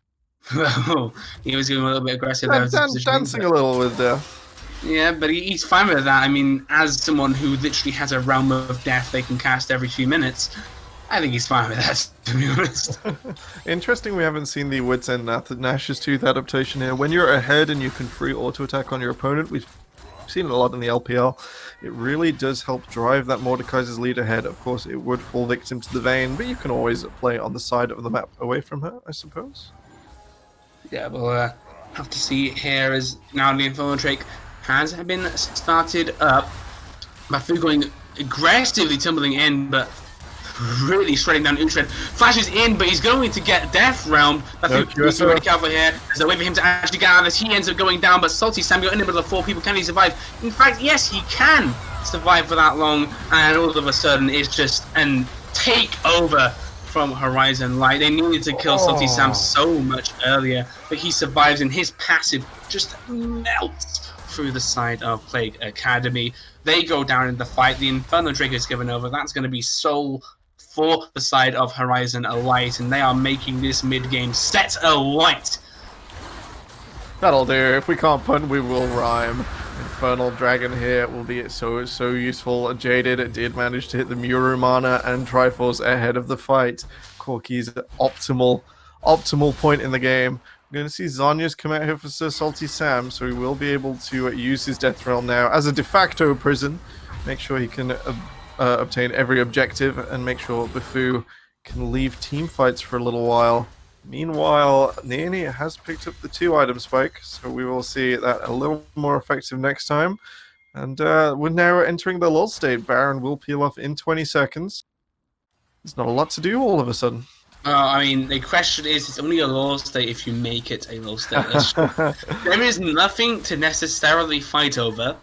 well, he was getting a little bit aggressive. Dancing a little with death. Yeah, but he's fine with that. I mean, as someone who literally has a realm of death they can cast every few minutes, I think he's fine with that, to be honest. Interesting we haven't seen the Wits End Nash's Tooth adaptation here. When you're ahead and you can free auto attack on your opponent, we've seen it a lot in the LPL. It really does help drive that Mordekaiser's lead ahead. Of course, it would fall victim to the Vayne, but you can always play on the side of the map away from her, I suppose. Yeah, we'll have to see here as now the Infernal Drake has been started up. Bafu going aggressively tumbling in, but really shredding down Uhtred. Flashes in, but he's going to get Death Realm. Bafu needs to be ready careful here. There's no way for him to actually get out of this. He ends up going down, but Salty Sam got in the middle of 4 people. Can he survive? In fact, yes, he can survive for that long, and all of a sudden it's just a takeover from Horizon Light. They needed to kill Salty Sam so much earlier, but he survives, and his passive just melts through the side of Plague Academy. They go down in the fight. The Infernal Drake is given over. That's going to be Soul for the side of Horizon Light, and they are making this mid-game set alight. That'll do. If we can't pun, we will rhyme. Infernal Dragon here will be so useful. Jaded did manage to hit the Murumana and Triforce ahead of the fight. Corky's optimal point in the game. We're going to see Zanya's come out here for Sir Salty Sam, so he will be able to use his Death Realm now as a de facto prison. Make sure he can obtain every objective and make sure Bafu can leave team fights for a little while. Meanwhile, Nani has picked up the 2 item spike, so we will see that a little more effective next time. And we're now entering the lull state. Baron will peel off in 20 seconds. There's not a lot to do all of a sudden. I mean, the question is, it's only a lull state if you make it a lull state. There is nothing to necessarily fight over,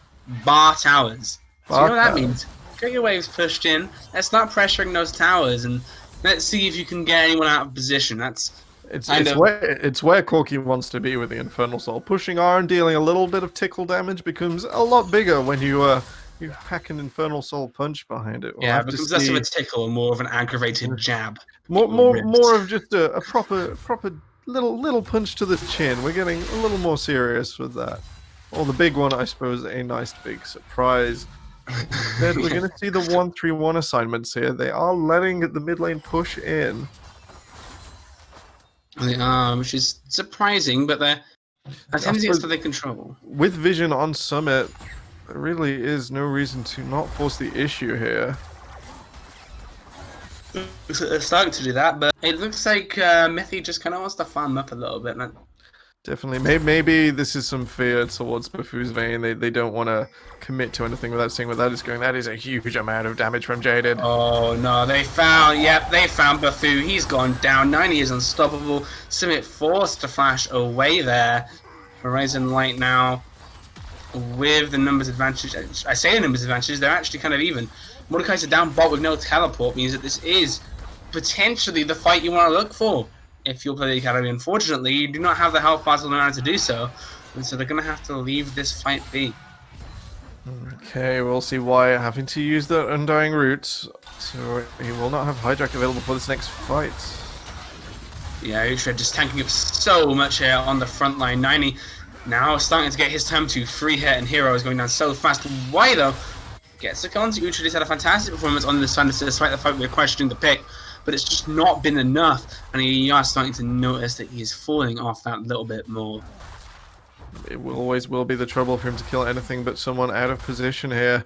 bar towers. So you know what that means? Get your waves pushed in, let's start pressuring those towers, and let's see if you can get anyone out of position. It's where Corky wants to be with the Infernal Soul. Pushing R and dealing a little bit of tickle damage becomes a lot bigger when you pack an Infernal Soul punch behind it. It becomes less of a tickle and more of an aggravated jab. More of just a proper little punch to the chin. We're getting a little more serious with that. Or the big one, I suppose, a nice big surprise. Then we're going to see the 1-3-1 assignments here. They are letting the mid lane push in. They are, which is surprising, but they're attempting it for their control. With Vision on Summit, there really is no reason to not force the issue here. They're starting to do that, but it looks like Mithy just kind of wants to farm up a little bit, man. Definitely. Maybe this is some fear towards Bafu's Vayne. They don't want to commit to anything without seeing where that is going. That is a huge amount of damage from Jaded. Oh no, they found Bafu. He's gone down. 90 is unstoppable. Summit forced to flash away there. Horizon Light now with the numbers advantage. I say the numbers advantage, they're actually kind of even. Mordekaiser down bot with no teleport means that this is potentially the fight you want to look for if you'll play the Academy. Unfortunately, you do not have the health bars on hand to do so, and so they're going to have to leave this fight be. Okay, we'll see why having to use the Undying Roots, so he will not have Hijack available for this next fight. Yeah, Uhtred just tanking up so much here on the front line. 90 now starting to get his time to free hit, and Hero is going down so fast. Why though? Gets the counter. Uhtred has had a fantastic performance on this side, despite the fact we're questioning the pick, but it's just not been enough, and you are starting to notice that he is falling off that little bit more. It always will be the trouble for him to kill anything but someone out of position here.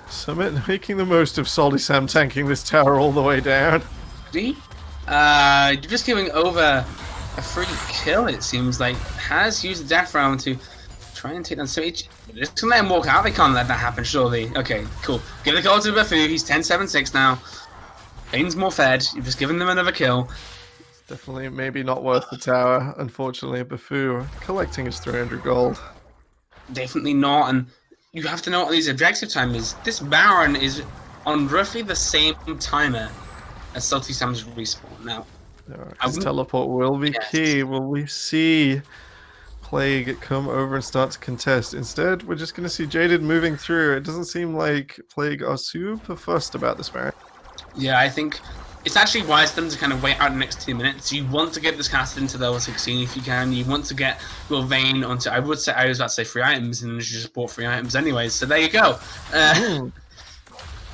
Summit making the most of Salty Sam tanking this tower all the way down. See? Just giving over a free kill, it seems like. Has used the death round to try and take down Switch. Just gonna let him walk out. They can't let that happen, surely. Okay, cool. Give the call to Bafoo. He's 10-7-6 now. Bane's more fed. You've just given them another kill. Definitely maybe not worth the tower, unfortunately. Bafoo collecting his 300 gold. Definitely not, and you have to know what these objective timers. This Baron is on roughly the same timer as Salty Sam's respawn. Now, His teleport will be key. Will we see Plague come over and start to contest? Instead, we're just going to see Jaded moving through. It doesn't seem like Plague are super fussed about this Baron. Yeah, I think it's actually wise for them to kind of wait out the next 2 minutes. You want to get this casted into level 16 if you can. You want to get your Vayne onto, I was about to say 3 items, and you just bought 3 items anyways, so there you go.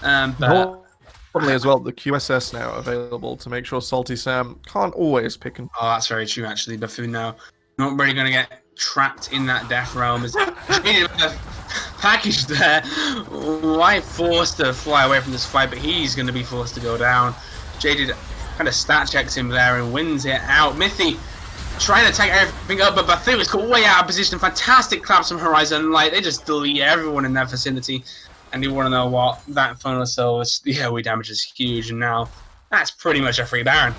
But Probably as well, the QSS now available to make sure Salty Sam can't always pick and... Oh, that's very true, actually. Bafoo now not really going to get trapped in that death realm. Is package there. Why forced to fly away from this fight, but he's going to be forced to go down. Jaded kind of stat checks him there and wins it out. Mithy trying to take everything up, but Bafoo is caught way out of position. Fantastic claps from Horizon Light. They just delete everyone in their vicinity. And you want to know what? That Funnel Soul, the AoE damage is huge, and now that's pretty much a free Baron.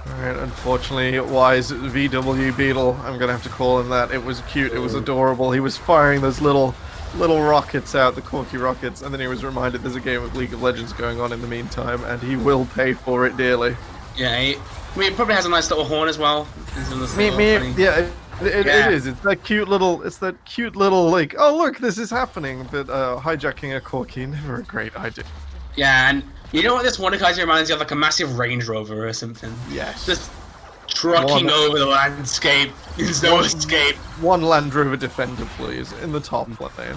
Alright, unfortunately, wise VW Beetle, I'm going to have to call him that. It was cute, it was adorable. He was firing those little rockets out, the corky rockets, and then he was reminded there's a game of League of Legends going on in the meantime, and he will pay for it dearly. Yeah, he probably has a nice little horn as well. Yeah. It is. It's that cute little. Like, oh look, this is happening. But hijacking a corky, never a great idea. Yeah, and you know what this Mordekaiser reminds you of, like a massive Range Rover or something. Yes. Just trucking over the landscape. There's no escape. One Land Rover Defender, please, in the top lane.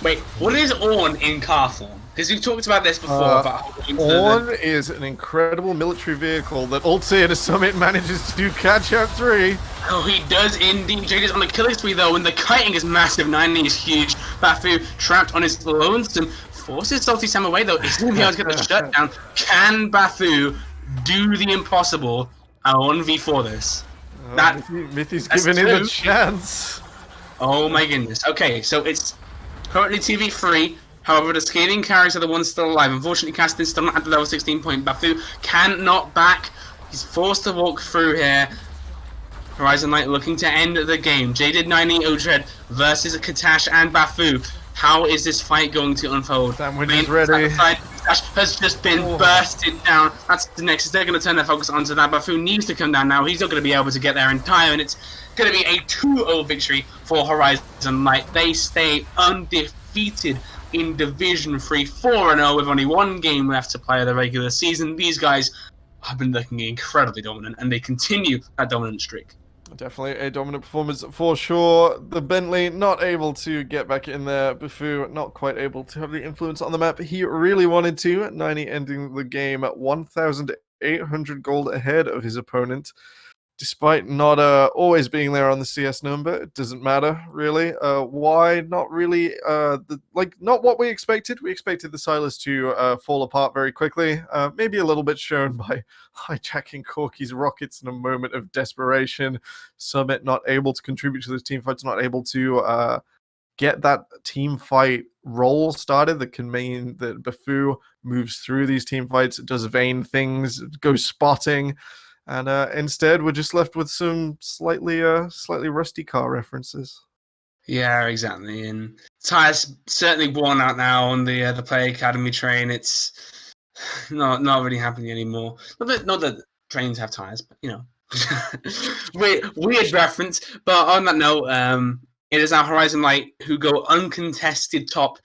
Wait, what is Ornn in car form? Because we've talked about this before. Ornn is an incredible military vehicle that Ulti at a summit manages to do catch up 3. Oh, he does indeed. Jade is on a killing spree though, and the kiting is massive. 90 is huge. Bafoo trapped on his lonesome. Forces Salty Sam away though. He's going to be able to get the shutdown. Can Bafoo do the impossible at 1v4 this? Mithy's giving him a chance. Oh my goodness. Okay, so it's currently TV3. However, the scaling carries are the ones still alive. Unfortunately, Castin still not at the level 16 point. Bafoo can't knock back. He's forced to walk through here. Horizon Light looking to end the game. Jaded 90 Odred versus Katash and Bafoo. How is this fight going to unfold? Sandwich is ready. Katash has just been bursted down. That's the next. They're going to turn their focus onto that. Bafoo needs to come down now. He's not going to be able to get there in time, and it's going to be a 2-0 victory for Horizon Light. They stay undefeated in Division 3, 4-0 with only 1 game left to play of the regular season. These guys have been looking incredibly dominant, and they continue that dominant streak. Definitely a dominant performance for sure. The Bentley not able to get back in there. Bafoo not quite able to have the influence on the map he really wanted to. 90 ending the game at 1,800 gold ahead of his opponent. Despite not always being there on the CS number, it doesn't matter, really. Why? Not really. Not what we expected. We expected the Silas to fall apart very quickly. Maybe a little bit shown by hijacking Corky's rockets in a moment of desperation. Summit not able to contribute to those team fights, not able to get that team fight roll started that can mean that Bafoo moves through these team fights, does Vayne things, goes spotting. And instead, we're just left with some slightly rusty car references. Yeah, exactly. And Ty's certainly worn out now on the Play Academy train. It's not really happening anymore. Not that trains have tires, but you know, weird reference. But on that note, it is our Horizon Light who go uncontested top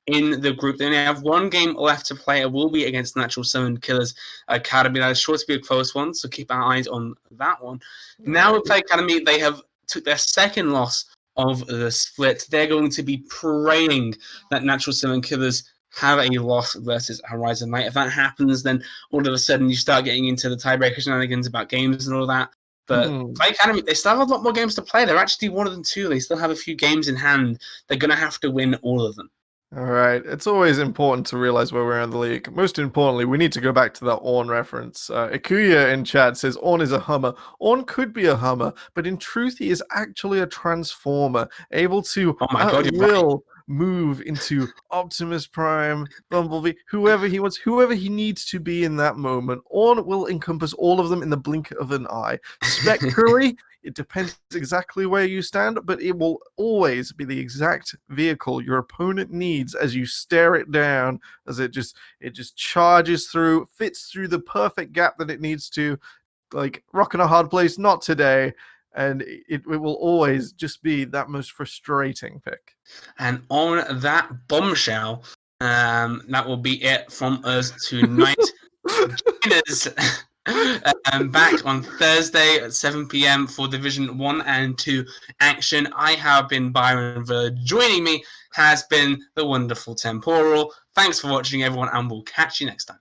in the group. They only have 1 game left to play. It will be against Natural Summon Killers Academy. That is sure to be a close one, so keep our eyes on that one. Now with Play Academy, they have took their 2nd loss of the split. They're going to be praying that Natural Summon Killers have a loss versus Horizon Light. If that happens, then all of a sudden you start getting into the tiebreaker shenanigans about games and all that. But Play Academy, they still have a lot more games to play. They're actually 1 of them 2. They still have a few games in hand. They're going to have to win all of them. All right. It's always important to realize where we're in the league. Most importantly, we need to go back to that Ornn reference. Ikuya in chat says Ornn is a Hummer. Ornn could be a Hummer, but in truth, he is actually a Transformer, able to Oh my at god, you're right. will move into Optimus Prime, Bumblebee, whoever he wants, whoever he needs to be in that moment. Ornn will encompass all of them in the blink of an eye. Spectrally, it depends exactly where you stand, but it will always be the exact vehicle your opponent needs as you stare it down, as it just charges through, fits through the perfect gap that it needs to, like rock in a hard place, not today. And it will always just be that most frustrating pick. And on that bombshell, that will be it from us tonight. Join us back on Thursday at 7 p.m. for Division 1 and 2 action. I have been Byron Ver. Joining me has been the wonderful Temporal. Thanks for watching, everyone, and we'll catch you next time.